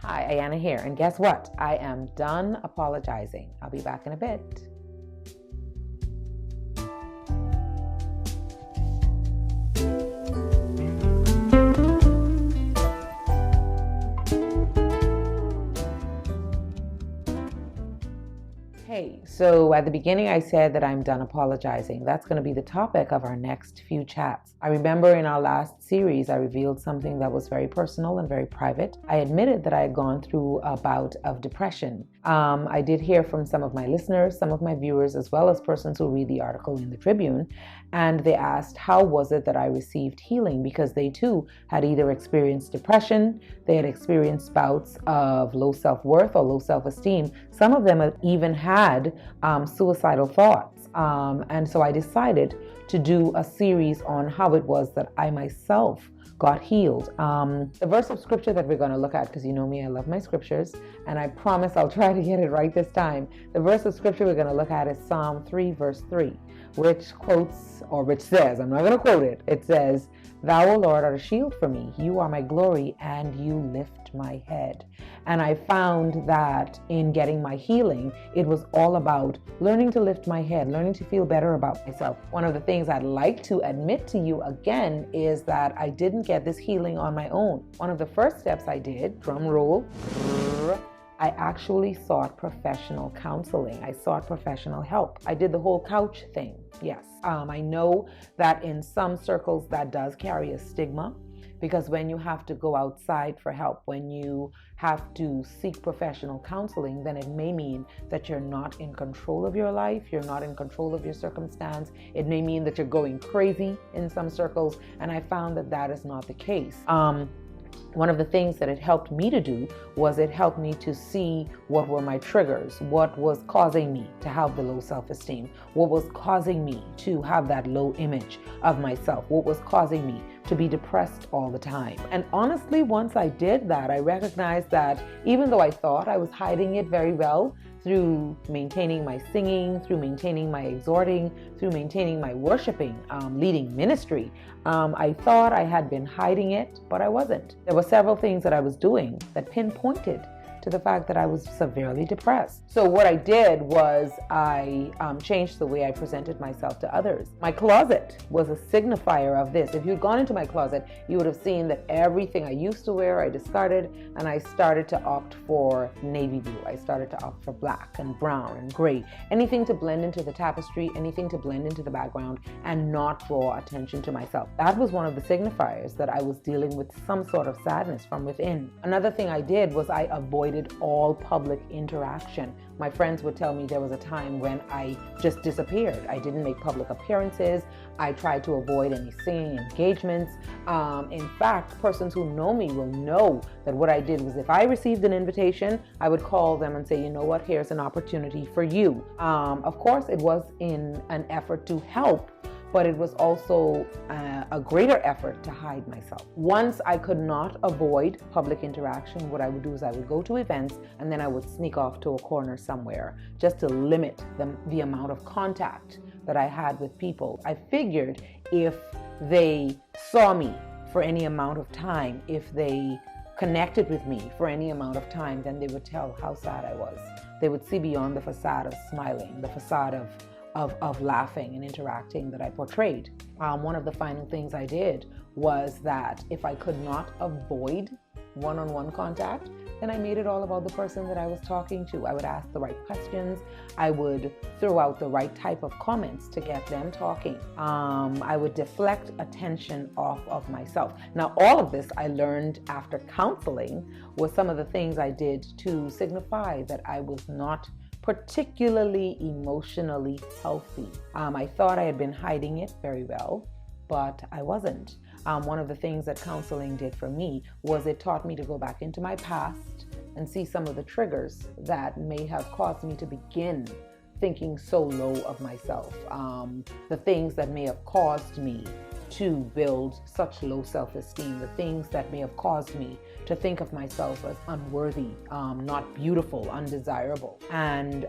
Hi, Ayanna here, and guess what? I am done apologizing. I'll be back in a bit. Hey, so at the beginning I said that I'm done apologizing. That's going to be the topic of our next few chats. I remember in our last series I revealed something that was very personal and very private. I admitted that I had gone through a bout of depression. I did hear from some of my listeners, some of my viewers, as well as persons who read the article in the Tribune, and they asked how was it that I received healing, because they too had either experienced depression, they had experienced bouts of low self-worth or low self-esteem. Some of them have even had suicidal thoughts. And so I decided to do a series on how it was that I myself got healed. The verse of scripture that we're going to look at, because you know me, I love my scriptures, and I promise I'll try to get it right this time. The verse of scripture we're going to look at is Psalm 3, verse 3, which quotes, or which says, I'm not going to quote it, it says, "Thou, O Lord, art a shield for me. You are my glory, and you lift my head." And I found that in getting my healing, it was all about learning to lift my head, learning to feel better about myself. One of the things I'd like to admit to you again is that I didn't get this healing on my own. One of the first steps I did, drum roll, I actually sought professional counseling. I sought professional help. I did the whole couch thing. Yes. I know that in some circles that does carry a stigma, because when you have to go outside for help, when you have to seek professional counseling, then it may mean that you're not in control of your life, you're not in control of your circumstance. It may mean that you're going crazy in some circles, and I found that that is not the case. One of the things that it helped me to do was it helped me to see what were my triggers, what was causing me to have the low self-esteem, what was causing me to have that low image of myself, what was causing me to be depressed all the time. And honestly, once I did that, I recognized that even though I thought I was hiding it very well, through maintaining my singing, through maintaining my exhorting, through maintaining my worshiping, leading ministry, I thought I had been hiding it, but I wasn't. There were several things that I was doing that pinpointed to the fact that I was severely depressed. So what I did was I changed the way I presented myself to others. My closet was a signifier of this. If you'd gone into my closet, you would have seen that everything I used to wear, I discarded, and I started to opt for navy blue. I started to opt for black and brown and gray. Anything to blend into the tapestry, anything to blend into the background and not draw attention to myself. That was one of the signifiers that I was dealing with some sort of sadness from within. Another thing I did was I avoided all public interaction. My friends would tell me there was a time when I just disappeared. I didn't make public appearances. I tried to avoid any singing engagements. In fact, persons who know me will know that what I did was if I received an invitation, I would call them and say, you know what, here's an opportunity for you. Of course, it was in an effort to help, but it was also a greater effort to hide myself. Once I could not avoid public interaction, what I would do is I would go to events and then I would sneak off to a corner somewhere just to limit the amount of contact that I had with people. I figured if they saw me for any amount of time, if they connected with me for any amount of time, then they would tell how sad I was. They would see beyond the facade of smiling, the facade of laughing and interacting that I portrayed. One of the final things I did was that if I could not avoid one-on-one contact, then I made it all about the person that I was talking to. I would ask the right questions. I would throw out the right type of comments to get them talking. I would deflect attention off of myself. Now, all of this I learned after counseling was some of the things I did to signify that I was not particularly emotionally healthy. I thought I had been hiding it very well, but I wasn't. One of the things that counseling did for me was it taught me to go back into my past and see some of the triggers that may have caused me to begin thinking so low of myself. The things that may have caused me to build such low self-esteem, the things that may have caused me to think of myself as unworthy, not beautiful, undesirable. And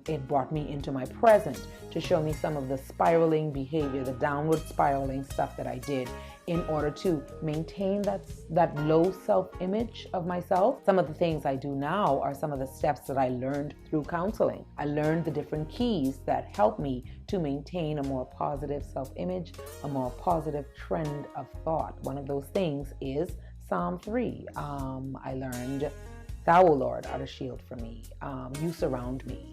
it brought me into my present to show me some of the spiraling behavior, the downward spiraling stuff that I did in order to maintain that low self-image of myself. Some of the things I do now are some of the steps that I learned through counseling. I learned the different keys that help me to maintain a more positive self-image, a more positive trend of thought. One of those things is Psalm 3. I learned, Thou, O Lord, art a shield for me. You surround me.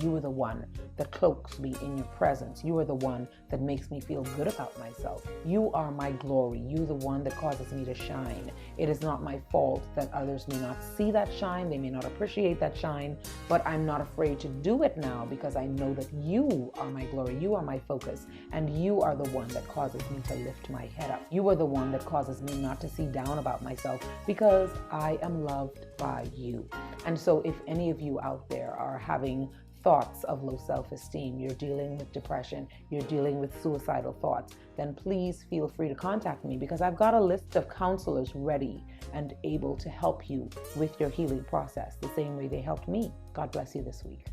You are the one that cloaks me in your presence. You are the one that makes me feel good about myself. You are my glory. You are the one that causes me to shine. It is not my fault that others may not see that shine. They may not appreciate that shine, but I'm not afraid to do it now because I know that you are my glory. You are my focus, and you are the one that causes me to lift my head up. You are the one that causes me not to see down about myself because I am loved by you. And so if any of you out there are having thoughts of low self-esteem, you're dealing with depression, you're dealing with suicidal thoughts, then please feel free to contact me because I've got a list of counselors ready and able to help you with your healing process the same way they helped me. God bless you this week.